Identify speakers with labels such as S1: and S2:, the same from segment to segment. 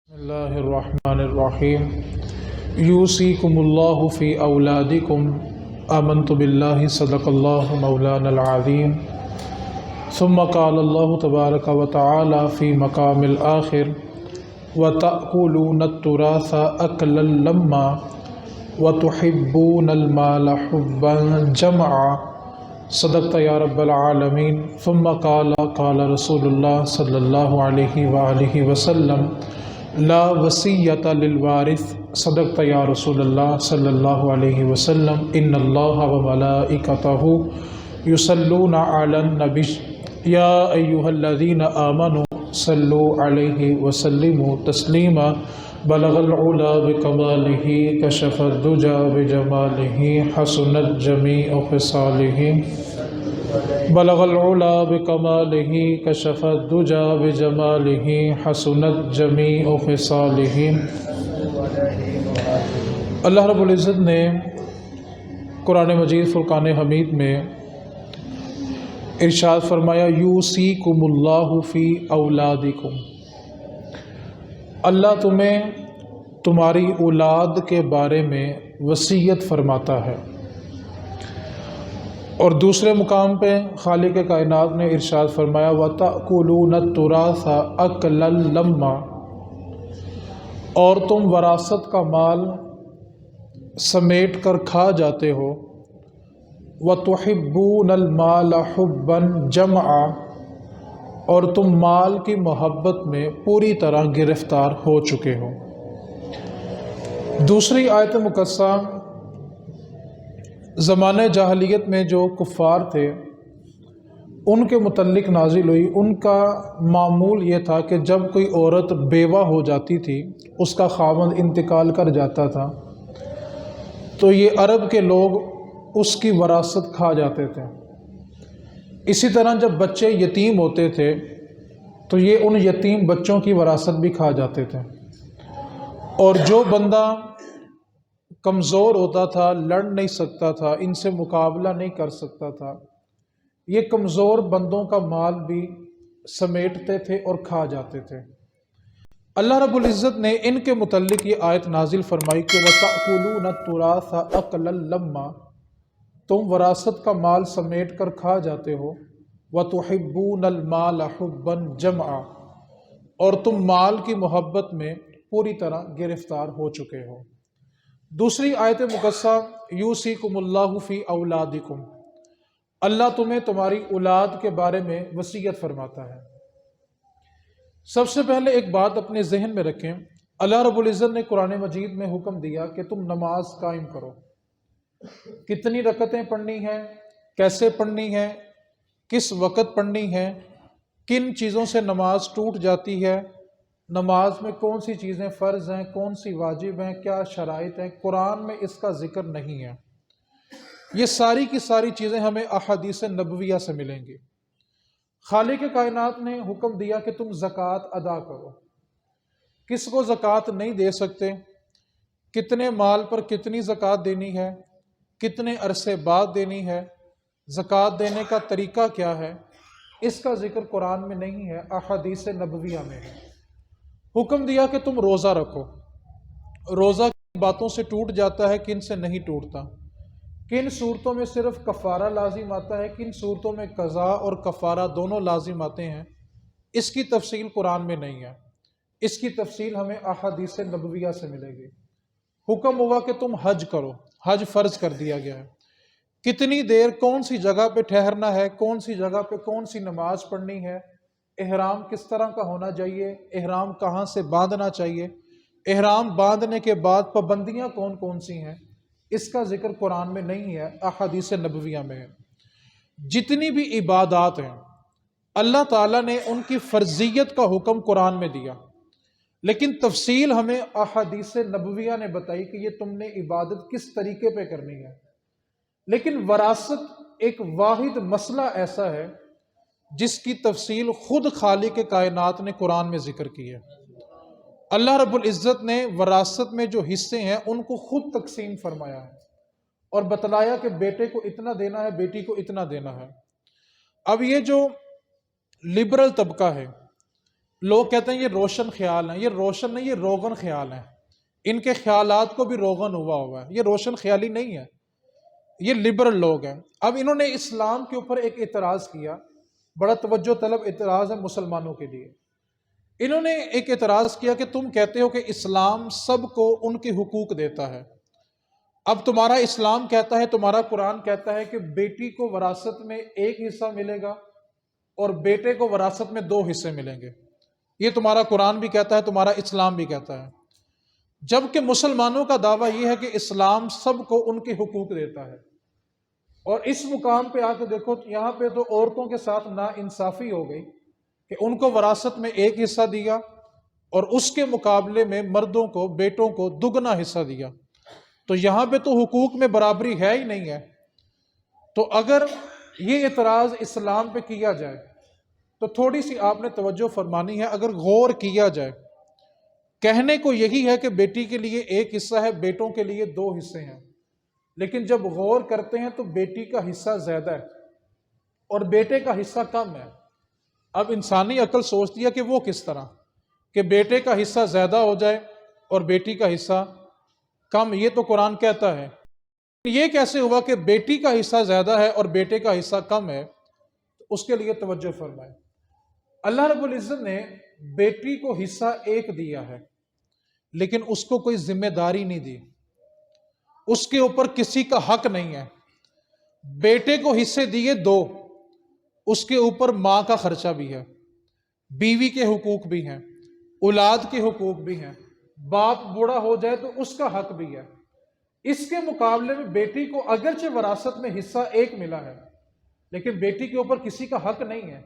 S1: بسم اللہ الرحمن الرحیم یوصیکم اللہ فی اولادکم آمنت باللہ صدق اللہ مولانا العظیم ثم قال اللہ تبارک وتعالی فی مقام الآخر وتأکلون التراث أکلا لما وتحبون المال حبا جمعا صدقت یا رب العالمین ثم قال رسول اللہ صلی اللہ علیہ وآلہ وسلم لا وصیۃ للوارث صدقت یا رسول اللہ صلی اللہ علیہ وسلم ان اللہ وملائکتہ یصلون علی النبی یا ایہا الذین آمنوا صلوا علیہ وسلموا تسلیما بلغ العلا بکمالہ کشف الدجى بجمالہ حسنت جمیع خصالہ بلغ العلا بکمالہ کشف الدجى بجمالہ حسنت جمیع خصالہ۔ اللہ رب العزت نے قرآن مجید فرقان حمید میں ارشاد فرمایا یوصیکم اللہ فی اولادکم، اللہ تمہیں تمہاری اولاد کے بارے میں وصیت فرماتا ہے۔ اور دوسرے مقام پہ خالق کائنات نے ارشاد فرمایا وَتَأْكُلُونَ التُّرَاثَ أَكْلًا لَمًّا، اور تم وراثت کا مال سمیٹ کر کھا جاتے ہو۔ وَتُحِبُّونَ الْمَالَ حُبًّا جَمْعًا، اور تم مال کی محبت میں پوری طرح گرفتار ہو چکے ہو۔ دوسری آیت مقدسہ زمانہ جاہلیت میں جو کفار تھے ان کے متعلق نازل ہوئی۔ ان کا معمول یہ تھا کہ جب کوئی عورت بیوہ ہو جاتی تھی، اس کا خاوند انتقال کر جاتا تھا، تو یہ عرب کے لوگ اس کی وراثت کھا جاتے تھے۔ اسی طرح جب بچے یتیم ہوتے تھے تو یہ ان یتیم بچوں کی وراثت بھی کھا جاتے تھے۔ اور جو بندہ کمزور ہوتا تھا، لڑ نہیں سکتا تھا، ان سے مقابلہ نہیں کر سکتا تھا، یہ کمزور بندوں کا مال بھی سمیٹتے تھے اور کھا جاتے تھے۔ اللہ رب العزت نے ان کے متعلق یہ آیت نازل فرمائی کہ وَتَأْكُلُونَ التُّرَاثَ أَكْلًا لَمًّا، تم وراثت کا مال سمیٹ کر کھا جاتے ہو۔ وَتُحِبُّونَ الْمَالَ حُبًّا جَمْعًا، اور تم مال کی محبت میں پوری طرح گرفتار ہو چکے ہو۔ دوسری آیت مقدسہ یوصیکم اللہ فی اولادکم، اللہ تمہیں تمہاری اولاد کے بارے میں وصیت فرماتا ہے۔ سب سے پہلے ایک بات اپنے ذہن میں رکھیں، اللہ رب العزت نے قرآن مجید میں حکم دیا کہ تم نماز قائم کرو۔ کتنی رکعتیں پڑھنی ہیں، کیسے پڑھنی ہے، کس وقت پڑھنی ہے، کن چیزوں سے نماز ٹوٹ جاتی ہے، نماز میں کون سی چیزیں فرض ہیں، کون سی واجب ہیں، کیا شرائط ہیں، قرآن میں اس کا ذکر نہیں ہے۔ یہ ساری کی ساری چیزیں ہمیں احادیث نبویہ سے ملیں گی۔ خالق کائنات نے حکم دیا کہ تم زکوٰۃ ادا کرو۔ کس کو زکوٰۃ نہیں دے سکتے، کتنے مال پر کتنی زکوٰۃ دینی ہے، کتنے عرصے بعد دینی ہے، زکوٰۃ دینے کا طریقہ کیا ہے، اس کا ذکر قرآن میں نہیں ہے، احادیث نبویہ میں ہے۔ حکم دیا کہ تم روزہ رکھو۔ روزہ کن باتوں سے ٹوٹ جاتا ہے، کن سے نہیں ٹوٹتا، کن صورتوں میں صرف کفارہ لازم آتا ہے، کن صورتوں میں قضاء اور کفارہ دونوں لازم آتے ہیں، اس کی تفصیل قرآن میں نہیں ہے۔ اس کی تفصیل ہمیں احادیث نبویہ سے ملے گی۔ حکم ہوا کہ تم حج کرو، حج فرض کر دیا گیا ہے۔ کتنی دیر کون سی جگہ پہ ٹھہرنا ہے، کون سی جگہ پہ کون سی نماز پڑھنی ہے، احرام کس طرح کا ہونا چاہیے، احرام کہاں سے باندھنا چاہیے، احرام باندھنے کے بعد پابندیاں کون کون سی ہیں، اس کا ذکر قرآن میں نہیں ہے، احادیث نبویہ میں ہے۔ جتنی بھی عبادات ہیں اللہ تعالیٰ نے ان کی فرضیت کا حکم قرآن میں دیا، لیکن تفصیل ہمیں احادیث نبویہ نے بتائی کہ یہ تم نے عبادت کس طریقے پہ کرنی ہے۔ لیکن وراثت ایک واحد مسئلہ ایسا ہے جس کی تفصیل خود خالق کائنات نے قرآن میں ذکر کی ہے۔ اللہ رب العزت نے وراثت میں جو حصے ہیں ان کو خود تقسیم فرمایا ہے اور بتلایا کہ بیٹے کو اتنا دینا ہے، بیٹی کو اتنا دینا ہے۔ اب یہ جو لبرل طبقہ ہے، لوگ کہتے ہیں یہ روشن خیال ہیں، یہ روشن نہیں، یہ روغن خیال ہیں، ان کے خیالات کو بھی روغن ہوا ہے، یہ روشن خیالی نہیں ہے، یہ لبرل لوگ ہیں۔ اب انہوں نے اسلام کے اوپر ایک اعتراض کیا، بڑا توجہ طلب اعتراض ہے مسلمانوں کے لیے۔ انہوں نے ایک اعتراض کیا کہ تم کہتے ہو کہ اسلام سب کو ان کے حقوق دیتا ہے، اب تمہارا اسلام کہتا ہے، تمہارا قرآن کہتا ہے کہ بیٹی کو وراثت میں ایک حصہ ملے گا اور بیٹے کو وراثت میں 2 حصے ملیں گے، یہ تمہارا قرآن بھی کہتا ہے، تمہارا اسلام بھی کہتا ہے، جبکہ مسلمانوں کا دعویٰ یہ ہے کہ اسلام سب کو ان کے حقوق دیتا ہے۔ اور اس مقام پہ آ کے دیکھو، یہاں پہ تو عورتوں کے ساتھ نا انصافی ہو گئی کہ ان کو وراثت میں ایک حصہ دیا اور اس کے مقابلے میں مردوں کو، بیٹوں کو دگنا حصہ دیا، تو یہاں پہ تو حقوق میں برابری ہے ہی نہیں ہے۔ تو اگر یہ اعتراض اسلام پہ کیا جائے تو تھوڑی سی آپ نے توجہ فرمانی ہے، اگر غور کیا جائے، کہنے کو یہی ہے کہ بیٹی کے لیے ایک حصہ ہے، بیٹوں کے لیے 2 حصے ہیں، لیکن جب غور کرتے ہیں تو بیٹی کا حصہ زیادہ ہے اور بیٹے کا حصہ کم ہے۔ اب انسانی عقل سوچتی ہے کہ وہ کس طرح کہ بیٹے کا حصہ زیادہ ہو جائے اور بیٹی کا حصہ کم، یہ تو قرآن کہتا ہے، یہ کیسے ہوا کہ بیٹی کا حصہ زیادہ ہے اور بیٹے کا حصہ کم ہے؟ اس کے لیے توجہ فرمائیں۔ اللہ رب العزت نے بیٹی کو حصہ ایک دیا ہے، لیکن اس کو کوئی ذمہ داری نہیں دی، اس کے اوپر کسی کا حق نہیں ہے۔ بیٹے کو حصے دیے 2، اس کے اوپر ماں کا خرچہ بھی ہے، بیوی کے حقوق بھی ہیں، اولاد کے حقوق بھی ہیں، باپ بوڑھا ہو جائے تو اس کا حق بھی ہے۔ اس کے مقابلے میں بیٹی کو اگرچہ وراثت میں حصہ ایک ملا ہے، لیکن بیٹی کے اوپر کسی کا حق نہیں ہے۔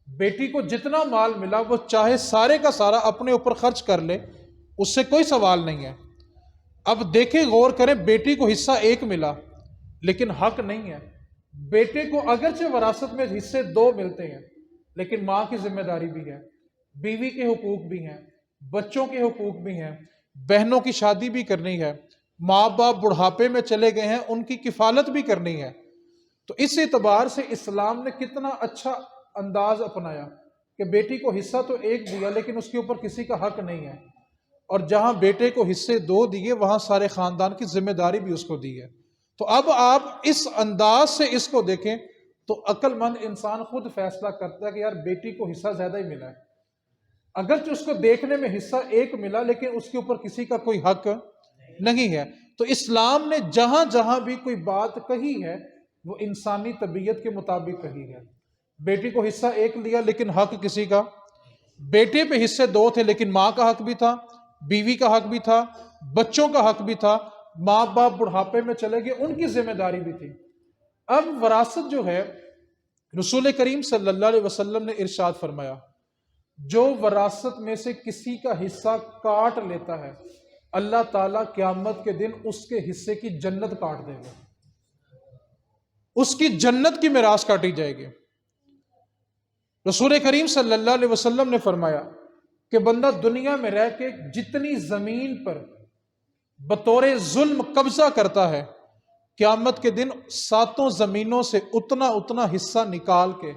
S1: بیٹی کو جتنا مال ملا وہ چاہے سارے کا سارا اپنے اوپر خرچ کر لے، اس سے کوئی سوال نہیں ہے۔ اب دیکھیں، غور کریں، بیٹی کو حصہ ایک ملا لیکن حق نہیں ہے۔ بیٹے کو اگرچہ وراثت میں حصے 2 ملتے ہیں، لیکن ماں کی ذمہ داری بھی ہے، بیوی کے حقوق بھی ہیں، بچوں کے حقوق بھی ہیں، بہنوں کی شادی بھی کرنی ہے، ماں باپ بڑھاپے میں چلے گئے ہیں، ان کی کفالت بھی کرنی ہے۔ تو اس اعتبار سے اسلام نے کتنا اچھا انداز اپنایا کہ بیٹی کو حصہ تو ایک دیا لیکن اس کے اوپر کسی کا حق نہیں ہے، اور جہاں بیٹے کو حصے 2 دیے وہاں سارے خاندان کی ذمہ داری بھی اس کو دی ہے۔ تو اب آپ اس انداز سے اس کو دیکھیں تو عقل مند انسان خود فیصلہ کرتا ہے کہ یار بیٹی کو حصہ زیادہ ہی ملا ہے، اگرچہ اس کو دیکھنے میں حصہ ایک ملا لیکن اس کے اوپر کسی کا کوئی حق نہیں ہے۔ تو اسلام نے جہاں جہاں بھی کوئی بات کہی ہے وہ انسانی طبیعت کے مطابق کہی ہے۔ بیٹی کو حصہ ایک لیا لیکن حق کسی کا، بیٹے پہ حصے 2 تھے لیکن ماں کا حق بھی تھا، بیوی کا حق بھی تھا، بچوں کا حق بھی تھا، ماں باپ بڑھاپے میں چلے گئے ان کی ذمہ داری بھی تھی۔ اب وراثت جو ہے، رسول کریم صلی اللہ علیہ وسلم نے ارشاد فرمایا، جو وراثت میں سے کسی کا حصہ کاٹ لیتا ہے اللہ تعالیٰ قیامت کے دن اس کے حصے کی جنت کاٹ دے گا، اس کی جنت کی میراث کاٹی جائے گی۔ رسول کریم صلی اللہ علیہ وسلم نے فرمایا کہ بندہ دنیا میں رہ کے جتنی زمین پر بطور ظلم قبضہ کرتا ہے، قیامت کے دن 7 زمینوں سے اتنا حصہ نکال کے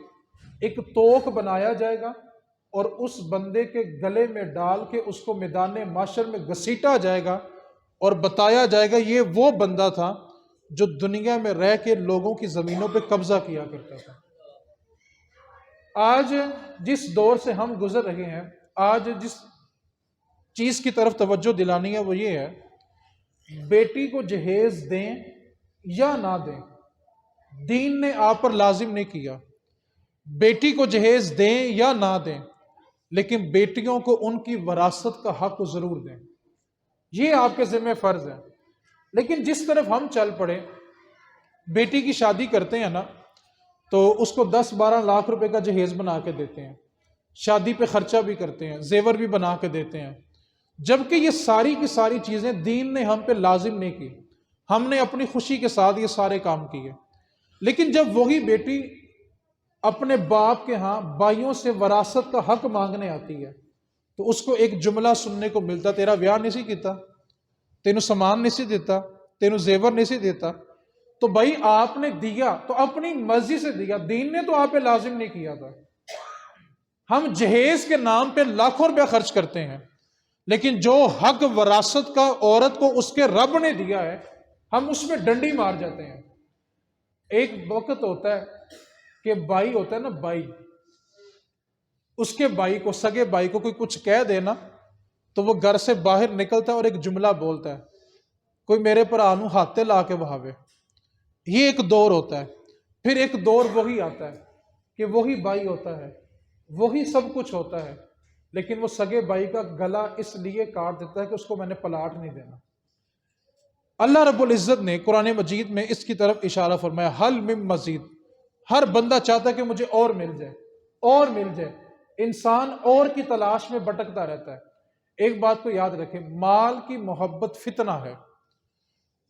S1: ایک توق بنایا جائے گا اور اس بندے کے گلے میں ڈال کے اس کو میدان محشر میں گھسیٹا جائے گا اور بتایا جائے گا یہ وہ بندہ تھا جو دنیا میں رہ کے لوگوں کی زمینوں پہ قبضہ کیا کرتا تھا۔ آج جس دور سے ہم گزر رہے ہیں، آج جس چیز کی طرف توجہ دلانی ہے وہ یہ ہے، بیٹی کو جہیز دیں یا نہ دیں، دین نے آپ پر لازم نہیں کیا۔ بیٹی کو جہیز دیں یا نہ دیں، لیکن بیٹیوں کو ان کی وراثت کا حق ضرور دیں، یہ آپ کے ذمہ فرض ہے۔ لیکن جس طرف ہم چل پڑے، بیٹی کی شادی کرتے ہیں نا تو اس کو 10-12 لاکھ روپے کا جہیز بنا کے دیتے ہیں، شادی پہ خرچہ بھی کرتے ہیں، زیور بھی بنا کے دیتے ہیں، جبکہ یہ ساری کی ساری چیزیں دین نے ہم پہ لازم نہیں کی، ہم نے اپنی خوشی کے ساتھ یہ سارے کام کیے۔ لیکن جب وہی بیٹی اپنے باپ کے ہاں بھائیوں سے وراثت کا حق مانگنے آتی ہے تو اس کو ایک جملہ سننے کو ملتا، تیرا ویاہ نہیں سی کیتا، تینوں سامان نہیں سی دیتا، تینوں زیور نہیں سی دیتا۔ تو بھائی آپ نے دیا تو اپنی مرضی سے دیا، دین نے تو آپ پہ لازم نہیں کیا تھا۔ ہم جہیز کے نام پہ لاکھوں روپیہ خرچ کرتے ہیں، لیکن جو حق وراثت کا عورت کو اس کے رب نے دیا ہے ہم اس میں ڈنڈی مار جاتے ہیں۔ ایک وقت ہوتا ہے کہ بھائی ہوتا ہے نا، بھائی، اس کے بھائی کو، سگے بھائی کو کوئی کچھ کہہ دے نا تو وہ گھر سے باہر نکلتا ہے اور ایک جملہ بولتا ہے، کوئی میرے پر آنو ہاتھے لا کے بہاوے۔ یہ ایک دور ہوتا ہے، پھر ایک دور وہی آتا ہے کہ وہی بھائی ہوتا ہے، وہی سب کچھ ہوتا ہے، لیکن وہ سگے بھائی کا گلا اس لیے کاٹ دیتا ہے کہ اس کو میں نے پلاٹ نہیں دینا۔ اللہ رب العزت نے قرآن مجید میں اس کی طرف اشارہ فرمایا، حل من مزید، ہر بندہ چاہتا ہے کہ مجھے اور مل جائے، اور مل جائے، انسان اور کی تلاش میں بھٹکتا رہتا ہے۔ ایک بات کو یاد رکھیں، مال کی محبت فتنہ ہے۔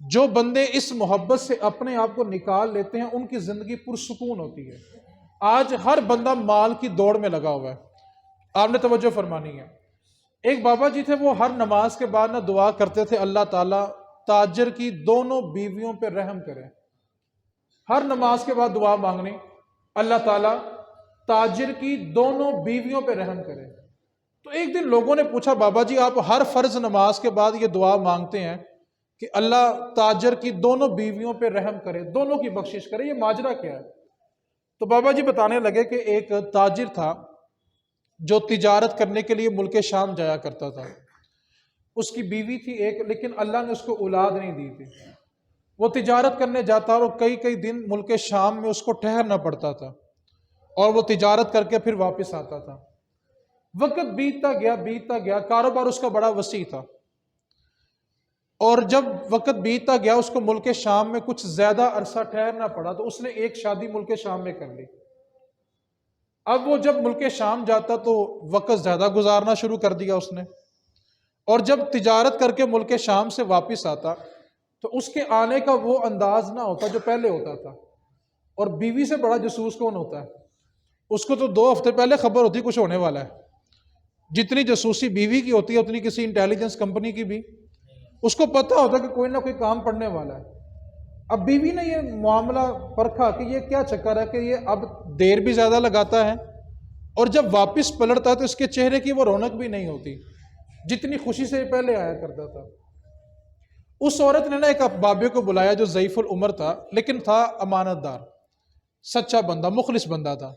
S1: جو بندے اس محبت سے اپنے آپ کو نکال لیتے ہیں ان کی زندگی پرسکون ہوتی ہے۔ آج ہر بندہ مال کی دوڑ میں لگا ہوا ہے، آپ نے توجہ فرمانی ہے۔ ایک بابا جی تھے، وہ ہر نماز کے بعد نہ دعا کرتے تھے، اللہ تعالیٰ تاجر کی دونوں بیویوں پہ رحم کرے۔ ہر نماز کے بعد دعا مانگنی، اللہ تعالیٰ تاجر کی دونوں بیویوں پہ رحم کرے۔ تو ایک دن لوگوں نے پوچھا، بابا جی آپ ہر فرض نماز کے بعد یہ دعا مانگتے ہیں کہ اللہ تاجر کی دونوں بیویوں پہ رحم کرے، دونوں کی بخشش کرے، یہ ماجرا کیا ہے؟ تو بابا جی بتانے لگے کہ ایک تاجر تھا جو تجارت کرنے کے لیے ملک شام جایا کرتا تھا۔ اس کی بیوی تھی ایک، لیکن اللہ نے اس کو اولاد نہیں دی تھی۔ وہ تجارت کرنے جاتا اور کئی کئی دن ملک شام میں اس کو ٹھہرنا پڑتا تھا، اور وہ تجارت کر کے پھر واپس آتا تھا۔ وقت بیتتا گیا، کاروبار اس کا بڑا وسیع تھا، اور جب وقت بیتتا گیا اس کو ملک شام میں کچھ زیادہ عرصہ ٹھہرنا پڑا، تو اس نے ایک شادی ملک شام میں کر لی۔ اب وہ جب ملک شام جاتا تو وقت زیادہ گزارنا شروع کر دیا اس نے، اور جب تجارت کر کے ملک شام سے واپس آتا تو اس کے آنے کا وہ انداز نہ ہوتا جو پہلے ہوتا تھا۔ اور بیوی سے بڑا جاسوس کون ہوتا ہے؟ اس کو تو 2 ہفتے پہلے خبر ہوتی کچھ ہونے والا ہے۔ جتنی جاسوسی بیوی کی ہوتی ہے اتنی کسی انٹیلیجنس کمپنی کی بھی، اس کو پتہ ہوتا ہے کہ کوئی نہ کوئی کام پڑنے والا ہے۔ اب بیوی نے یہ معاملہ پرکھا کہ یہ کیا چکر ہے کہ یہ اب دیر بھی زیادہ لگاتا ہے، اور جب واپس پلٹتا ہے تو اس کے چہرے کی وہ رونق بھی نہیں ہوتی جتنی خوشی سے پہلے آیا کرتا تھا۔ اس عورت نے نا ایک بابے کو بلایا جو ضعیف العمر تھا، لیکن تھا امانت دار، سچا بندہ، مخلص بندہ تھا۔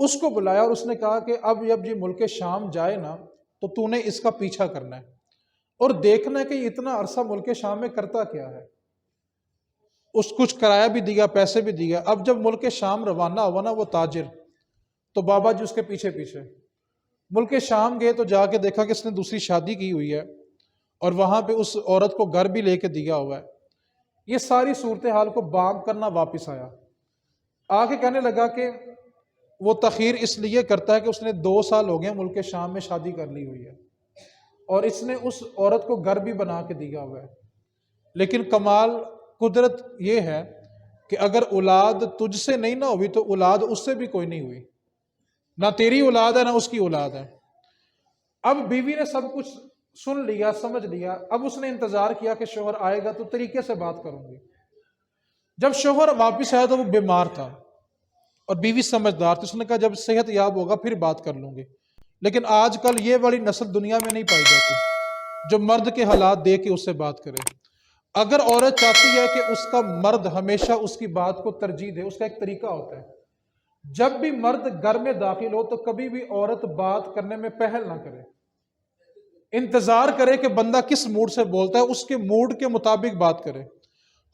S1: اس کو بلایا اور اس نے کہا کہ اب یہ ملک شام جائے نا تو تو نے اس کا پیچھا کرنا ہے اور دیکھنا ہے کہ یہ اتنا عرصہ ملک شام میں کرتا کیا ہے۔ اس کچھ کرایہ بھی دیا، پیسے بھی دیا۔ اب جب ملک شام روانہ ہوا نا وہ تاجر، تو بابا جی اس کے پیچھے پیچھے ملک شام گئے، تو جا کے دیکھا کہ اس نے دوسری شادی کی ہوئی ہے، اور وہاں پہ اس عورت کو گھر بھی لے کے دیا ہوا ہے۔ یہ ساری صورتحال کو بام کرنا واپس آیا، آ کے کہنے لگا کہ وہ تاخیر اس لیے کرتا ہے کہ اس نے 2 سال ہو گئے ملک شام میں شادی کر لی ہوئی ہے، اور اس نے اس عورت کو گھر بھی بنا کے دیا ہوا ہے، لیکن کمال قدرت یہ ہے کہ اگر اولاد تجھ سے نہیں نہ ہوئی تو اولاد اس سے بھی کوئی نہیں ہوئی، نہ تیری اولاد ہے نہ اس کی اولاد ہے۔ اب بیوی نے سب کچھ سن لیا، سمجھ لیا، اب اس نے انتظار کیا کہ شوہر آئے گا تو طریقے سے بات کروں گی۔ جب شوہر واپس آیا تو وہ بیمار تھا اور بیوی سمجھدار تھی، اس نے کہا جب صحت یاب ہوگا پھر بات کر لوں گی۔ لیکن آج کل یہ والی نسل دنیا میں نہیں پائی جاتی جو مرد کے حالات دیکھ کے اس سے بات کرے۔ اگر عورت چاہتی ہے کہ اس کا مرد ہمیشہ اس کی بات کو ترجیح دے، اس کا ایک طریقہ ہوتا ہے، جب بھی مرد گھر میں داخل ہو تو کبھی بھی عورت بات کرنے میں پہل نہ کرے، انتظار کرے کہ بندہ کس موڈ سے بولتا ہے، اس کے موڈ کے مطابق بات کرے۔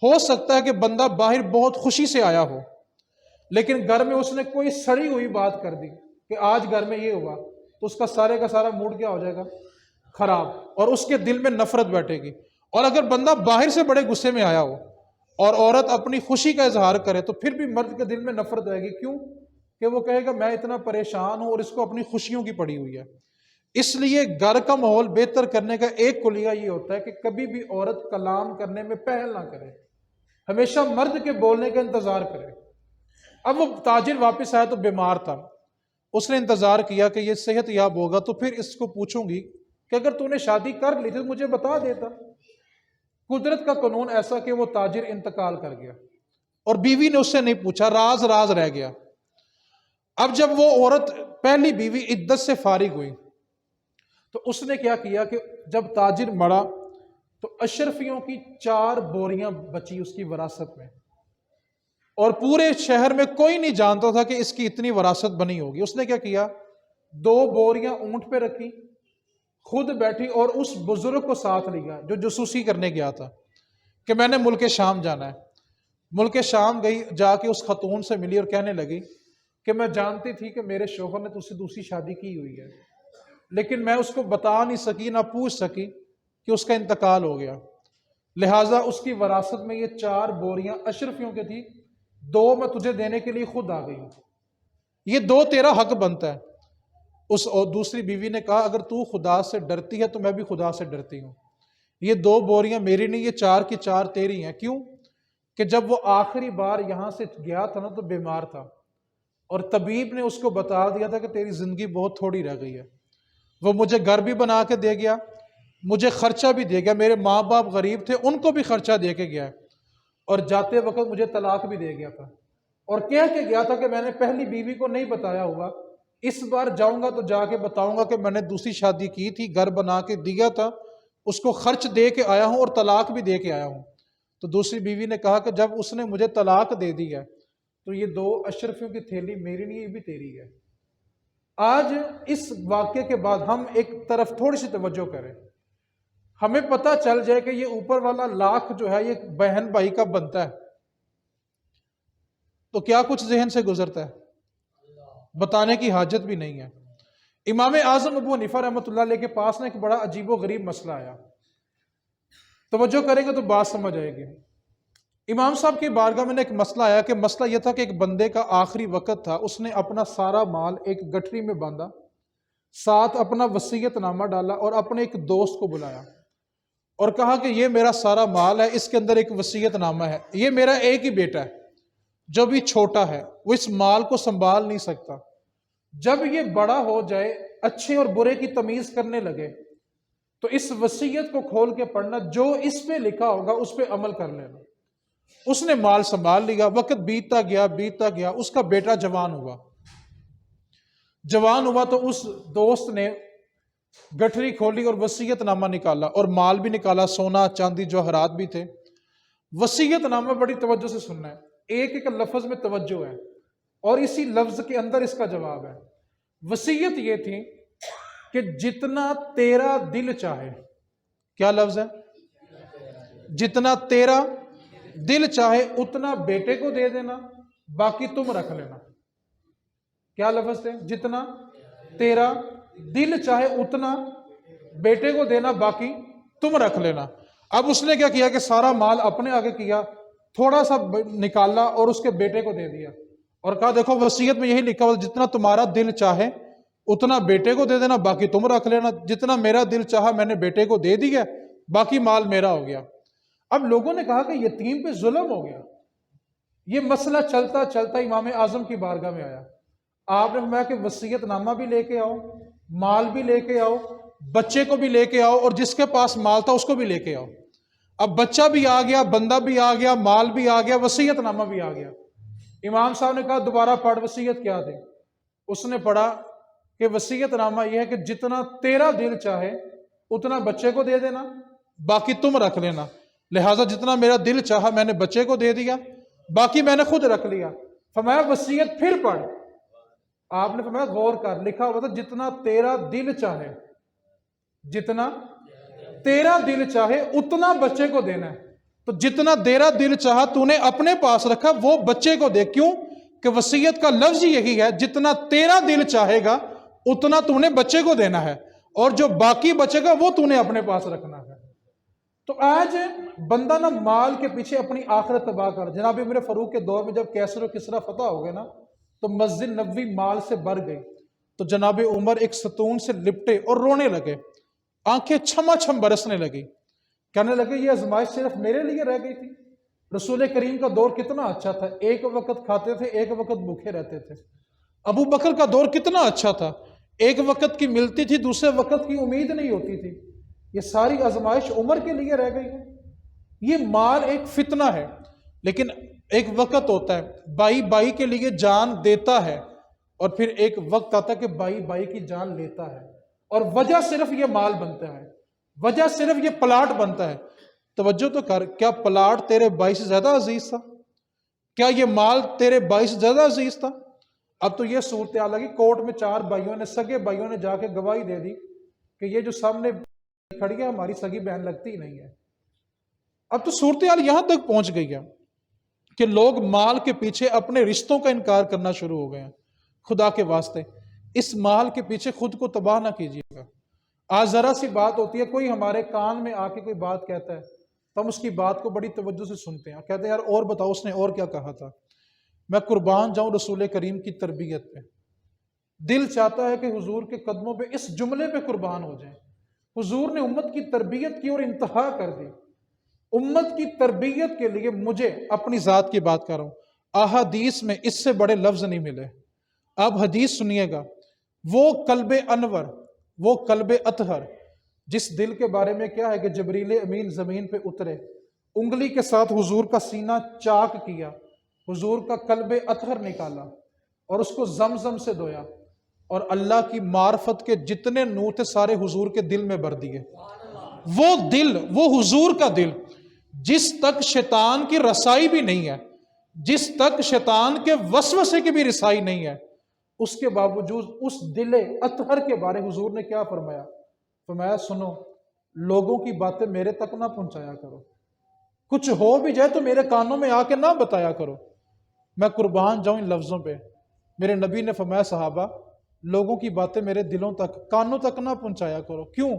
S1: ہو سکتا ہے کہ بندہ باہر بہت خوشی سے آیا ہو، لیکن گھر میں اس نے کوئی سڑی ہوئی بات کر دی کہ آج گھر میں یہ ہوا، تو اس کا سارا موڈ کیا ہو جائے گا؟ خراب، اور اس کے دل میں نفرت بیٹھے گی۔ اور اگر بندہ باہر سے بڑے غصے میں آیا ہو اور عورت اپنی خوشی کا اظہار کرے تو پھر بھی مرد کے دل میں نفرت رہے گی۔ کیوں؟ کہ وہ کہے گا میں اتنا پریشان ہوں اور اس کو اپنی خوشیوں کی پڑی ہوئی ہے۔ اس لیے گھر کا ماحول بہتر کرنے کا ایک کلیہ یہ ہوتا ہے کہ کبھی بھی عورت کلام کرنے میں پہل نہ کرے، ہمیشہ مرد کے بولنے کا انتظار کرے۔ اب وہ تاجر واپس آیا تو بیمار تھا، اس نے انتظار کیا کہ یہ صحت یاب ہوگا تو پھر اس کو پوچھوں گی کہ اگر تو نے شادی کر لی تھی تو مجھے بتا دیتا۔ قدرت کا قانون ایسا کہ وہ تاجر انتقال کر گیا اور بیوی نے اس سے نہیں پوچھا، راز رہ گیا۔ اب جب وہ عورت پہلی بیوی عدت سے فارغ ہوئی تو اس نے کیا کیا کہ جب تاجر مڑا تو اشرفیوں کی 4 بوریاں بچی اس کی وراثت میں، اور پورے شہر میں کوئی نہیں جانتا تھا کہ اس کی اتنی وراثت بنی ہوگی۔ اس نے کیا کیا، 2 بوریاں اونٹ پہ رکھی، خود بیٹھی اور اس بزرگ کو ساتھ لیا جو جاسوسی کرنے گیا تھا کہ میں نے ملک شام جانا ہے۔ ملک شام گئی، جا کے اس خاتون سے ملی اور کہنے لگی کہ میں جانتی تھی کہ میرے شوہر نے تجھ سے دوسری شادی کی ہوئی ہے، لیکن میں اس کو بتا نہیں سکی، نہ پوچھ سکی کہ اس کا انتقال ہو گیا، لہٰذا اس کی وراثت میں یہ 4 بوریاں اشرفیوں کے تھی، 2 میں تجھے دینے کے لیے خود آ گئی ہوں، یہ 2 تیرا حق بنتا ہے۔ اس اور دوسری بیوی نے کہا اگر تو خدا سے ڈرتی ہے تو میں بھی خدا سے ڈرتی ہوں، یہ 2 بوریاں میری نہیں، یہ 4 کی 4 تیری ہیں۔ کیوں کہ جب وہ آخری بار یہاں سے گیا تھا نا تو بیمار تھا، اور طبیب نے اس کو بتا دیا تھا کہ تیری زندگی بہت تھوڑی رہ گئی ہے۔ وہ مجھے گھر بھی بنا کے دے گیا، مجھے خرچہ بھی دے گیا، میرے ماں باپ غریب تھے ان کو بھی خرچہ دے کے گیا، اور جاتے وقت مجھے طلاق بھی دے گیا تھا، اور کہہ کے گیا تھا کہ میں نے پہلی بیوی کو نہیں بتایا ہوگا، اس بار جاؤں گا تو جا کے بتاؤں گا کہ میں نے دوسری شادی کی تھی، گھر بنا کے دیا تھا، اس کو خرچ دے کے آیا ہوں اور طلاق بھی دے کے آیا ہوں۔ تو دوسری بیوی نے کہا کہ جب اس نے مجھے طلاق دے دی ہے تو یہ 2 اشرفیوں کی تھیلی میری نہیں، یہ بھی تیری ہے۔ آج اس واقعے کے بعد ہم ایک طرف تھوڑی سی توجہ کریں، ہمیں پتہ چل جائے کہ یہ اوپر والا لاکھ جو ہے یہ بہن بھائی کا بنتا ہے تو کیا کچھ ذہن سے گزرتا ہے، بتانے کی حاجت بھی نہیں ہے۔ امام اعظم ابو حنیفہ رحمۃ اللہ علیہ کے پاس نا ایک بڑا عجیب و غریب مسئلہ آیا، توجہ کریں گے تو بات سمجھ آئے گی۔ امام صاحب کی بارگاہ میں نے ایک مسئلہ آیا کہ مسئلہ یہ تھا کہ ایک بندے کا آخری وقت تھا، اس نے اپنا سارا مال ایک گٹھری میں باندھا، ساتھ اپنا وصیت نامہ ڈالا اور اپنے ایک دوست کو بلایا اور کہا کہ یہ میرا سارا مال ہے، اس کے اندر ایک وصیت نامہ ہے، یہ میرا ایک ہی بیٹا ہے جو بھی چھوٹا ہے، وہ اس مال کو سنبھال نہیں سکتا، جب یہ بڑا ہو جائے اچھے اور برے کی تمیز کرنے لگے تو اس وصیت کو کھول کے پڑھنا، جو اس پہ لکھا ہوگا اس پہ عمل کر لینا۔ اس نے مال سنبھال لیا، وقت بیتتا گیا، اس کا بیٹا جوان ہوا تو اس دوست نے گٹھری کھولی اور وصیت نامہ نکالا اور مال بھی نکالا، سونا چاندی جوہرات بھی تھے۔ وصیت نامہ بڑی توجہ سے سننا ہے، ایک ایک لفظ میں توجہ ہے اور اسی لفظ کے اندر اس کا جواب ہے۔ وصیت یہ تھی کہ جتنا تیرا دل چاہے، کیا لفظ ہے؟ جتنا تیرا دل چاہے اتنا بیٹے کو دے دینا، باقی تم رکھ لینا۔ کیا لفظ تھے؟ جتنا تیرا دل چاہے اتنا بیٹے کو دینا، باقی تم رکھ لینا۔ اب اس نے کیا کیا کہ سارا مال اپنے آگے کیا، تھوڑا سا نکالا اور اس کے بیٹے کو دے دیا اور کہا دیکھو وصیت میں یہی لکھا ہوا جتنا تمہارا دل چاہے اتنا بیٹے کو دے دینا، باقی تم رکھ لینا۔ جتنا میرا دل چاہا میں نے بیٹے کو دے دیا، باقی مال میرا ہو گیا۔ اب لوگوں نے کہا کہ یتیم پہ ظلم ہو گیا۔ یہ مسئلہ چلتا چلتا امام اعظم کی بارگاہ میں آیا، آپ نے فرمایا کہ وصیت نامہ بھی لے کے آؤ، مال بھی لے کے آؤ، بچے کو بھی لے کے آؤ، اور جس کے پاس مال تھا اس کو بھی لے کے آؤ۔ اب بچہ بھی آ گیا، بندہ بھی آ گیا، مال بھی آ گیا، وصیت نامہ بھی آ گیا۔ امام صاحب نے کہا دوبارہ پڑھ وصیت کیا تھی؟ اس نے پڑھا کہ وصیت نامہ یہ ہے کہ جتنا تیرا دل چاہے اتنا بچے کو دے دینا، باقی تم رکھ لینا۔ لہٰذا جتنا میرا دل چاہا میں نے بچے کو دے دیا، باقی میں نے خود رکھ لیا۔ فرمایا وصیت پھر پڑھ۔ آپ نے فرمایا غور کر، لکھا ہوا تھا جتنا تیرا دل چاہے، جتنا تیرا دل چاہے اتنا بچے کو دینا ہے۔ تو جتنا تیرا دل چاہا تو نے اپنے پاس رکھا، وہ بچے کو دے۔ کیوں کہ وصیت کا لفظ یہی ہے، جتنا تیرا دل چاہے گا اتنا تو نے بچے کو دینا ہے، اور جو باقی بچے گا وہ تو نے اپنے پاس رکھنا ہے۔ تو آج بندہ نا مال کے پیچھے اپنی آخرت تباہ کر۔ جناب عمر فاروق کے دور میں جب کیسر و کسریٰ فتح ہو گئے نا تو مسجد نبوی مال سے بھر گئی، تو جناب عمر ایک ستون سے لپٹے اور رونے لگے، آنکھیں چھما چھم برسنے لگی، کہنے لگے یہ آزمائش صرف میرے لیے رہ گئی تھی؟ رسول کریم کا دور کتنا اچھا تھا، ایک وقت کھاتے تھے، ایک وقت بھوکے رہتے تھے۔ ابو بکر کا دور کتنا اچھا تھا، ایک وقت کی ملتی تھی، دوسرے وقت کی امید نہیں ہوتی تھی۔ یہ ساری آزمائش عمر کے لیے رہ گئی ہے۔ یہ مال ایک فتنہ ہے، لیکن ایک وقت ہوتا ہے، بائی بائی کے لیے جان دیتا ہے اور پھر ایک وقت آتا ہے کہ بھائی بھائی کی جان لیتا ہے، اور وجہ صرف یہ مال بنتا ہے، وجہ صرف یہ پلاٹ بنتا ہے۔ توجہ تو کر، کیا پلاٹ تیرے بھائی سے زیادہ عزیز تھا؟ کیا یہ مال تیرے بھائی سے زیادہ عزیز تھا؟ اب تو یہ صورتحال ہے کہ کورٹ میں 4 بھائیوں نے، سگے بھائیوں نے جا کے گواہی دے دی کہ یہ جو سامنے کھڑی ہے ہماری سگی بہن لگتی ہی نہیں ہے۔ اب تو صورتحال یہاں تک پہنچ گئی ہے کہ لوگ مال کے پیچھے اپنے رشتوں کا انکار کرنا شروع ہو گئے ہیں۔ خدا کے واسطے اس مال کے پیچھے خود کو تباہ نہ کیجیے گا۔ آج ذرا سی بات ہوتی ہے، کوئی ہمارے کان میں آ کے کوئی بات کہتا ہے تو ہم اس کی بات کو بڑی توجہ سے سنتے ہیں، کہتے ہیں یار اور بتاؤ اس نے اور کیا کہا تھا۔ میں قربان جاؤں رسول کریم کی تربیت پہ، دل چاہتا ہے کہ حضور کے قدموں پہ اس جملے پہ قربان ہو جائیں۔ حضور نے امت کی تربیت کی اور انتہا کر دی۔ امت کی تربیت کے لیے مجھے اپنی ذات کی بات کر رہا ہوں، احادیث میں اس سے بڑے لفظ نہیں ملے۔ آپ حدیث سنیے گا، وہ قلب انور، وہ قلب اطہر جس دل کے بارے میں کیا ہے کہ جبریل امین زمین پہ اترے، انگلی کے ساتھ حضور کا سینہ چاک کیا، حضور کا قلب اطہر نکالا اور اس کو زمزم سے دھویا، اور اللہ کی معرفت کے جتنے نور تھے سارے حضور کے دل میں بھر دیے۔ وہ دل، وہ حضور کا دل جس تک شیطان کی رسائی بھی نہیں ہے، جس تک شیطان کے وسوسے کی بھی رسائی نہیں ہے، اس کے باوجود اس دل اطہر کے بارے حضور نے کیا فرمایا؟ فرمایا سنو، لوگوں کی باتیں میرے تک نہ پہنچایا کرو، کچھ ہو بھی جائے تو میرے کانوں میں آ کے نہ بتایا کرو۔ میں قربان جاؤں ان لفظوں پہ، میرے نبی نے فرمایا صحابہ لوگوں کی باتیں میرے دلوں تک، کانوں تک نہ پہنچایا کرو۔ کیوں؟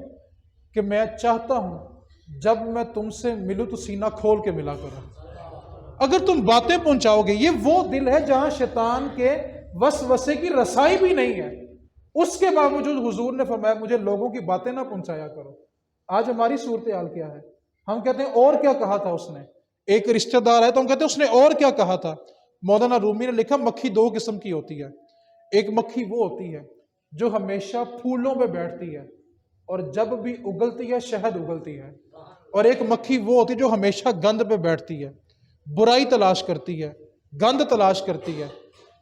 S1: کہ میں چاہتا ہوں جب میں تم سے ملوں تو سینہ کھول کے ملا کرو۔ اگر تم باتیں پہنچاؤ گے، یہ وہ دل ہے جہاں شیطان کے وسوسے کی رسائی بھی نہیں ہے، اس کے باوجود حضور نے فرمایا مجھے لوگوں کی باتیں نہ پہنچایا کرو۔ آج ہماری صورتحال کیا ہے؟ ہم کہتے ہیں اور کیا کہا تھا اس نے، ایک رشتہ دار ہے تو ہم کہتے ہیں اس نے اور کیا کہا تھا۔ مولانا رومی نے لکھا مکھی 2 قسم کی ہوتی ہے، ایک مکھی وہ ہوتی ہے جو ہمیشہ پھولوں پہ بیٹھتی ہے اور جب بھی اگلتی ہے شہد اگلتی ہے، اور ایک مکھی وہ ہوتی ہے جو ہمیشہ گند پہ بیٹھتی ہے، برائی تلاش کرتی ہے، گند تلاش کرتی ہے،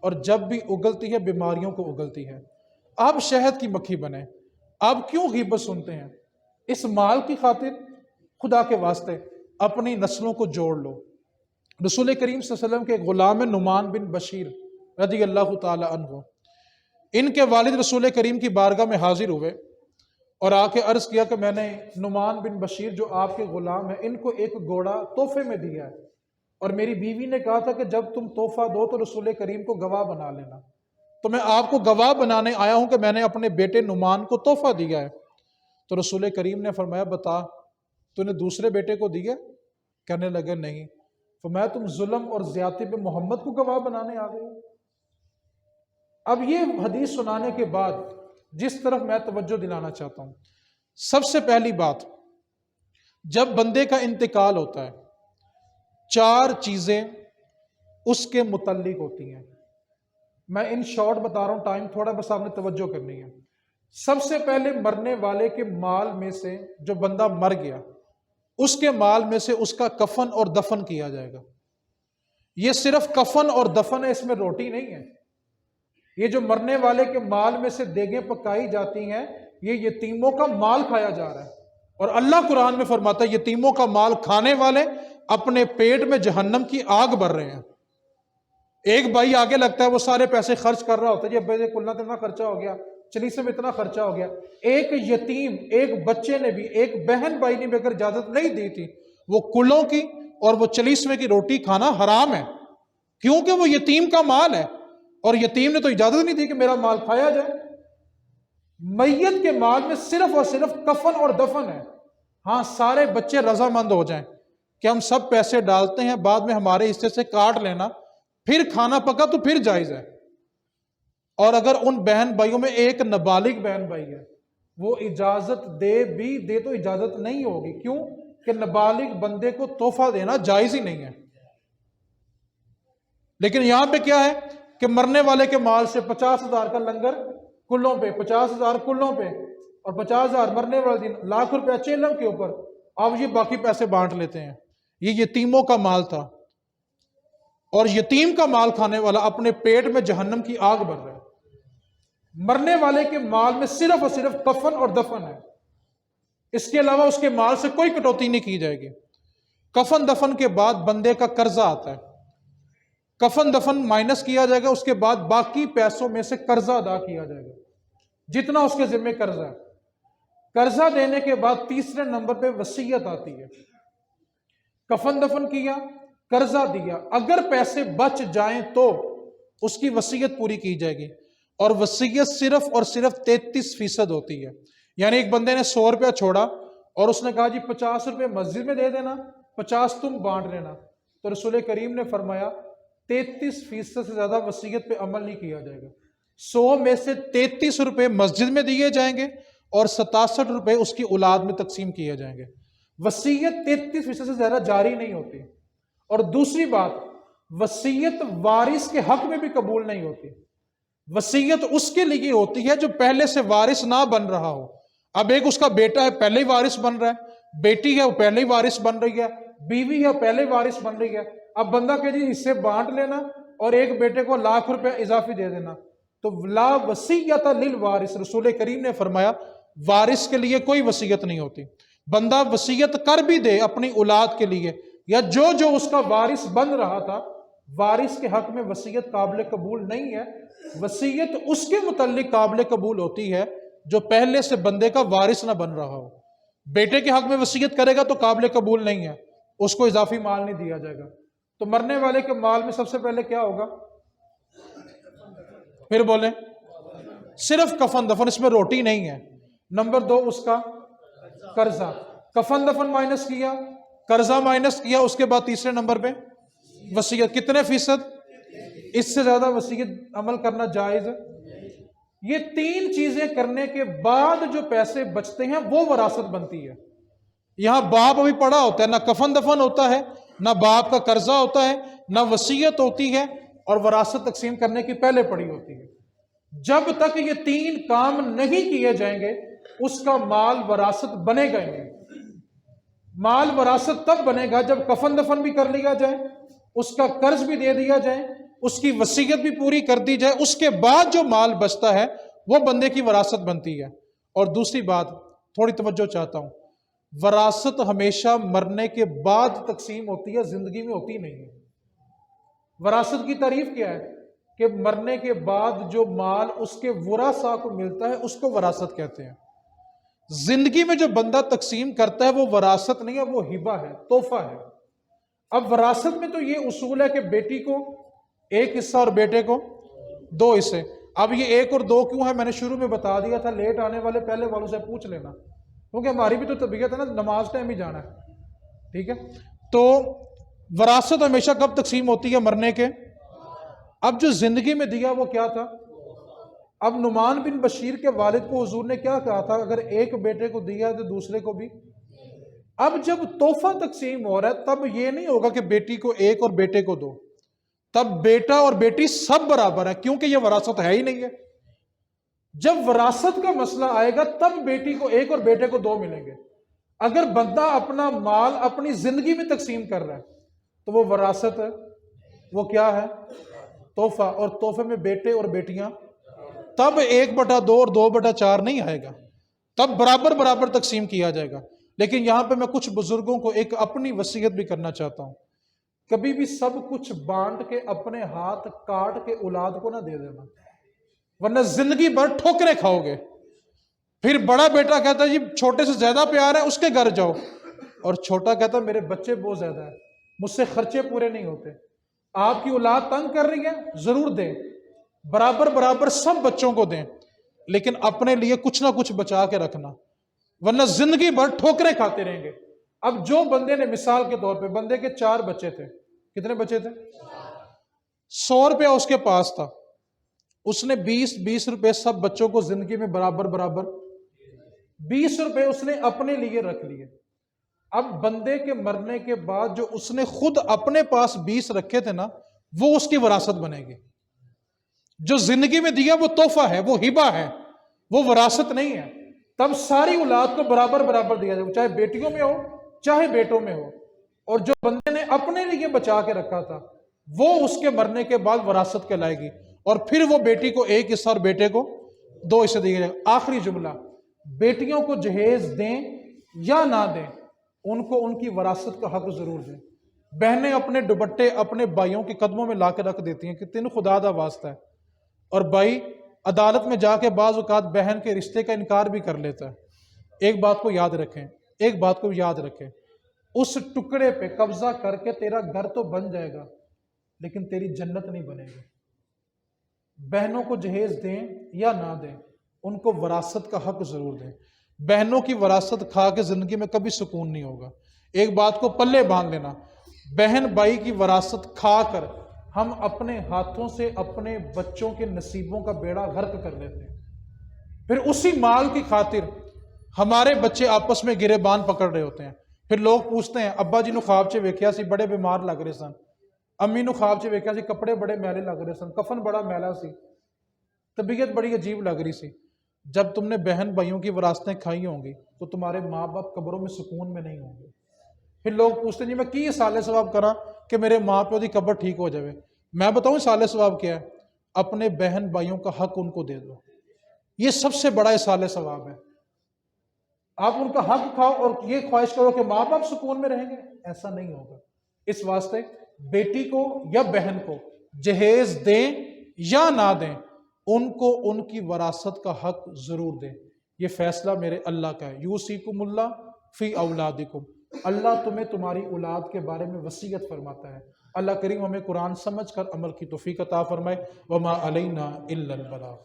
S1: اور جب بھی اگلتی ہے بیماریوں کو اگلتی ہے۔ آپ شہد کی مکھی بنیں، آپ کیوں غیبت سنتے ہیں؟ اس مال کی خاطر خدا کے واسطے اپنی نسلوں کو جوڑ لو۔ رسول کریم صلی اللہ علیہ وسلم کے غلام نعمان بن بشیر رضی اللہ تعالی عنہ، ان کے والد رسول کریم کی بارگاہ میں حاضر ہوئے اور آ کے عرض کیا کہ میں نے نعمان بن بشیر جو آپ کے غلام ہیں ان کو ایک گھوڑا تحفے میں دیا ہے، اور میری بیوی نے کہا تھا کہ جب تم تحفہ دو تو رسول کریم کو گواہ بنا لینا، تو میں آپ کو گواہ بنانے آیا ہوں کہ میں نے اپنے بیٹے نعمان کو تحفہ دیا ہے۔ تو رسول کریم نے فرمایا بتا تو نے دوسرے بیٹے کو دیا؟ کہنے لگے نہیں۔ فرمایا تم ظلم اور زیادتی پہ محمد کو گواہ بنانے آ گئے۔ اب یہ حدیث سنانے کے بعد جس طرف میں توجہ دلانا چاہتا ہوں، سب سے پہلی بات، جب بندے کا انتقال ہوتا ہے 4 چیزیں اس کے متعلق ہوتی ہیں۔ میں ان شارٹ بتا رہا ہوں، ٹائم تھوڑا بس آپ نے توجہ کرنی ہے۔ سب سے پہلے مرنے والے کے مال میں سے، جو بندہ مر گیا اس کے مال میں سے اس کا کفن اور دفن کیا جائے گا۔ یہ صرف کفن اور دفن ہے، اس میں روٹی نہیں ہے۔ یہ جو مرنے والے کے مال میں سے دیگیں پکائی جاتی ہیں، یہ یتیموں کا مال کھایا جا رہا ہے، اور اللہ قرآن میں فرماتا ہے یتیموں کا مال کھانے والے اپنے پیٹ میں جہنم کی آگ بھر رہے ہیں۔ ایک بھائی آگے لگتا ہے وہ سارے پیسے خرچ کر رہا ہوتا ہے، یہ بھائی کلنا اتنا خرچہ ہو گیا، چلیسے میں اتنا خرچہ ہو گیا۔ ایک یتیم، ایک بچے نے بھی، ایک بہن بھائی نے بھی اگر اجازت نہیں دی تھی، وہ کلوں کی اور وہ چلیسویں کی روٹی کھانا حرام ہے، کیونکہ وہ یتیم کا مال ہے، اور یتیم نے تو اجازت نہیں دی کہ میرا مال کھایا جائے۔ میت کے مال میں صرف اور صرف کفن اور دفن ہے۔ ہاں سارے بچے رضامند ہو جائیں کہ ہم سب پیسے ڈالتے ہیں، بعد میں ہمارے حصے سے کاٹ لینا، پھر کھانا پکا تو پھر جائز ہے۔ اور اگر ان بہن بھائیوں میں ایک نابالغ بہن بھائی ہے، وہ اجازت دے تو اجازت نہیں ہوگی، کیوں کہ نابالغ بندے کو تحفہ دینا جائز ہی نہیں ہے۔ لیکن یہاں پہ کیا ہے کہ مرنے والے کے مال سے 50,000 کا لنگر کلوں پہ، 50,000 کلوں پہ، اور 50,000 مرنے والے دن، ₹1,00,000 چیلم کے اوپر، آپ یہ باقی پیسے بانٹ لیتے ہیں۔ یہ یتیموں کا مال تھا، اور یتیم کا مال کھانے والا اپنے پیٹ میں جہنم کی آگ بھر رہا ہے۔ مرنے والے کے مال میں صرف اور صرف کفن اور دفن ہے، اس کے علاوہ اس کے مال سے کوئی کٹوتی نہیں کی جائے گی۔ کفن دفن کے بعد بندے کا قرضہ آتا ہے، کفن دفن مائنس کیا جائے گا، اس کے بعد باقی پیسوں میں سے قرضہ ادا کیا جائے گا جتنا اس کے ذمہ قرضہ ہے۔ قرضہ دینے کے بعد تیسرے نمبر پہ وصیت آتی ہے۔ کفن دفن کیا، قرضہ دیا، اگر پیسے بچ جائیں تو اس کی وصیت پوری کی جائے گی، اور وصیت صرف اور صرف 33% ہوتی ہے۔ یعنی ایک بندے نے 100 روپیہ چھوڑا اور اس نے کہا جی 50 روپے مسجد میں دے دینا، 50 تم بانٹ لینا، تو رسول کریم نے فرمایا 33% سے زیادہ وصیت پہ عمل نہیں کیا جائے گا۔ 100 میں سے 33 روپے مسجد میں دیے جائیں گے اور 67 روپے اس کی اولاد میں تقسیم کیے جائیں گے۔ وصیت 33% سے زیادہ جاری نہیں ہوتی۔ اور دوسری بات، وصیت وارث کے حق میں بھی قبول نہیں ہوتی۔ وصیت اس کے لیے ہوتی ہے جو پہلے سے وارث نہ بن رہا ہو۔ اب ایک اس کا بیٹا ہے، پہلے ہی وارث بن رہا ہے، بیٹی ہے وہ پہلے ہی وارث بن رہی ہے، بیوی ہے پہلے ہی وارث بن رہی ہے، اب بندہ کہ جی حصے بانٹ لینا اور ایک بیٹے کو ₹1,00,000 اضافی دے دینا، تو لا وصیت للوارث، رسول کریم نے فرمایا وارث کے لیے کوئی وصیت نہیں ہوتی۔ بندہ وصیت کر بھی دے اپنی اولاد کے لیے یا جو اس کا وارث بن رہا تھا، وارث کے حق میں وصیت قابل قبول نہیں ہے۔ وصیت اس کے متعلق قابل قبول ہوتی ہے جو پہلے سے بندے کا وارث نہ بن رہا ہو۔ بیٹے کے حق میں وصیت کرے گا تو قابل قبول نہیں ہے، اس کو اضافی مال نہیں دیا جائے گا۔ تو مرنے والے کے مال میں سب سے پہلے کیا ہوگا؟ پھر بولیں، صرف کفن دفن، اس میں روٹی نہیں ہے۔ نمبر 2 اس کا قرضہ، کفن دفن مائنس کیا، قرضہ مائنس کیا، اس کے بعد تیسرے نمبر پہ وصیت۔ کتنے فیصد؟ اس سے زیادہ وصیت عمل کرنا جائز ہے۔ یہ 3 چیزیں کرنے کے بعد جو پیسے بچتے ہیں وہ وراثت بنتی ہے۔ یہاں باپ ابھی پڑا ہوتا ہے، نہ کفن دفن ہوتا ہے، نہ باپ کا قرضہ ہوتا ہے، نہ وصیت ہوتی ہے، اور وراثت تقسیم کرنے کی پہلے پڑی ہوتی ہے۔ جب تک یہ 3 کام نہیں کیے جائیں گے اس کا مال وراثت بنے گا ہی نہیں۔ مال وراثت تب بنے گا جب کفن دفن بھی کر لیا جائے، اس کا قرض بھی دے دیا جائے، اس کی وصیت بھی پوری کر دی جائے، اس کے بعد جو مال بچتا ہے وہ بندے کی وراثت بنتی ہے۔ اور دوسری بات تھوڑی توجہ چاہتا ہوں، وراثت ہمیشہ مرنے کے بعد تقسیم ہوتی ہے، زندگی میں ہوتی نہیں ہے۔ وراثت کی تعریف کیا ہے؟ کہ مرنے کے بعد جو مال اس کے ورثاء کو ملتا ہے اس کو وراثت کہتے ہیں۔ زندگی میں جو بندہ تقسیم کرتا ہے وہ وراثت نہیں ہے، وہ ہبہ ہے، تحفہ ہے۔ اب وراثت میں تو یہ اصول ہے کہ بیٹی کو 1 حصہ اور بیٹے کو 2 حصے۔ اب یہ 1 اور 2 کیوں ہے میں نے شروع میں بتا دیا تھا، لیٹ آنے والے پہلے والوں سے پوچھ لینا، کیونکہ ہماری بھی تو طبیعت ہے نا، نماز ٹائم ہی جانا ہے، ٹھیک ہے؟ تو وراثت ہمیشہ کب تقسیم ہوتی ہے؟ مرنے کے۔ اب جو زندگی میں دیا وہ کیا تھا؟ اب نعمان بن بشیر کے والد کو حضور نے کیا کہا تھا؟ اگر ایک بیٹے کو دیا تو دوسرے کو بھی۔ اب جب تحفہ تقسیم ہو رہا ہے تب یہ نہیں ہوگا کہ بیٹی کو 1 اور بیٹے کو 2، تب بیٹا اور بیٹی سب برابر ہے، کیونکہ یہ وراثت ہے ہی نہیں ہے۔ جب وراثت کا مسئلہ آئے گا تب بیٹی کو 1 اور بیٹے کو 2 ملیں گے۔ اگر بندہ اپنا مال اپنی زندگی میں تقسیم کر رہا ہے تو وہ وراثت ہے، وہ کیا ہے؟ تحفہ۔ اور تحفے میں بیٹے اور بیٹیاں، تب 1/2 اور 2/4 نہیں آئے گا، تب برابر برابر تقسیم کیا جائے گا۔ لیکن یہاں پہ میں کچھ بزرگوں کو ایک اپنی وصیت بھی کرنا چاہتا ہوں، کبھی بھی سب کچھ بانٹ کے اپنے ہاتھ کاٹ کے اولاد کو نہ دے دینا، ورنہ زندگی بھر ٹھوکریں کھاؤ گے۔ پھر بڑا بیٹا کہتا ہے جی چھوٹے سے زیادہ پیار ہے، اس کے گھر جاؤ، اور چھوٹا کہتا ہے میرے بچے بہت زیادہ ہیں، مجھ سے خرچے پورے نہیں ہوتے۔ آپ کی اولاد تنگ کر رہی ہے، ضرور دیں، برابر برابر سب بچوں کو دیں، لیکن اپنے لیے کچھ نہ کچھ بچا کے رکھنا، ورنہ زندگی بھر ٹھوکریں کھاتے رہیں گے۔ اب جو بندے نے، مثال کے طور پہ بندے کے 4 بچے تھے، کتنے بچے تھے؟ 100 روپیہ اس کے پاس تھا، اس نے 20 روپے سب بچوں کو زندگی میں برابر برابر، 20 روپے اس نے اپنے لیے رکھ لیے۔ اب بندے کے مرنے کے بعد جو اس نے خود اپنے پاس 20 رکھے تھے نا، وہ اس کی وراثت بنے گی۔ جو زندگی میں دیا وہ تحفہ ہے، وہ ہبہ ہے، وہ وراثت نہیں ہے۔ تب ساری اولاد کو برابر برابر دیا جائے، چاہے بیٹیوں میں ہو چاہے بیٹوں میں ہو۔ اور جو بندے نے اپنے لیے بچا کے رکھا تھا وہ اس کے مرنے کے بعد وراثت کہلائے گی، اور پھر وہ بیٹی کو 1 حصہ اور بیٹے کو 2 حصے دیے جائیں۔ آخری جملہ، بیٹیوں کو جہیز دیں یا نہ دیں، ان کو ان کی وراثت کا حق ضرور دیں۔ بہنیں اپنے دوپٹے اپنے بھائیوں کے قدموں میں لا کے رکھ دیتی ہیں کہ تین خدا دا واسطہ ہے، اور بھائی عدالت میں جا کے بعض اوقات بہن کے رشتے کا انکار بھی کر لیتا ہے۔ ایک بات کو یاد رکھیں، ایک بات کو یاد رکھیں، اس ٹکڑے پہ قبضہ کر کے تیرا گھر تو بن جائے گا لیکن تیری جنت نہیں بنے گی۔ بہنوں کو جہیز دیں یا نہ دیں، ان کو وراثت کا حق ضرور دیں۔ بہنوں کی وراثت کھا کے زندگی میں کبھی سکون نہیں ہوگا۔ ایک بات کو پلے باندھ لینا، بہن بھائی کی وراثت کھا کر ہم اپنے ہاتھوں سے اپنے بچوں کے نصیبوں کا بیڑا غرق کر لیتے ہیں، پھر اسی مال کی خاطر ہمارے بچے آپس میں گریبان پکڑ رہے ہوتے ہیں۔ پھر لوگ پوچھتے ہیں ابا جی نو خواب چ ویکھیا سی بڑے بیمار لگ رہے سن، امی نو خواب چ ویکھیا سی کپڑے بڑے میلے لگ رہے سن، کفن بڑا میلا سی، طبیعت بڑی عجیب لگ رہی سی۔ جب تم نے بہن بھائیوں کی وراثتیں کھائی ہوں گی تو تمہارے ماں باپ قبروں میں سکون میں نہیں ہوں گے۔ پھر لوگ پوچھتے ہیں جی میں کی سالے ثواب کراں کہ میرے ماں پیو دی قبر ٹھیک ہو جائے۔ میں بتاؤں سالے ثواب کیا ہے؟ اپنے بہن بھائیوں کا حق ان کو دے دو، یہ سب سے بڑا سالے ثواب ہے۔ آپ ان کا حق کھاؤ اور یہ خواہش کرو کہ ماں باپ سکون میں رہیں گے، ایسا نہیں ہوگا۔ اس واسطے بیٹی کو یا بہن کو جہیز دیں یا نہ دیں، ان کو ان کی وراثت کا حق ضرور دیں۔ یہ فیصلہ میرے اللہ کا ہے۔ یوصیکم اللہ فی اولادکم، اللہ تمہیں تمہاری اولاد کے بارے میں وصیت فرماتا ہے۔ اللہ کریم ہمیں قرآن سمجھ کر عمل کی توفیق عطا فرمائے۔ وما علینا الا البلاغ۔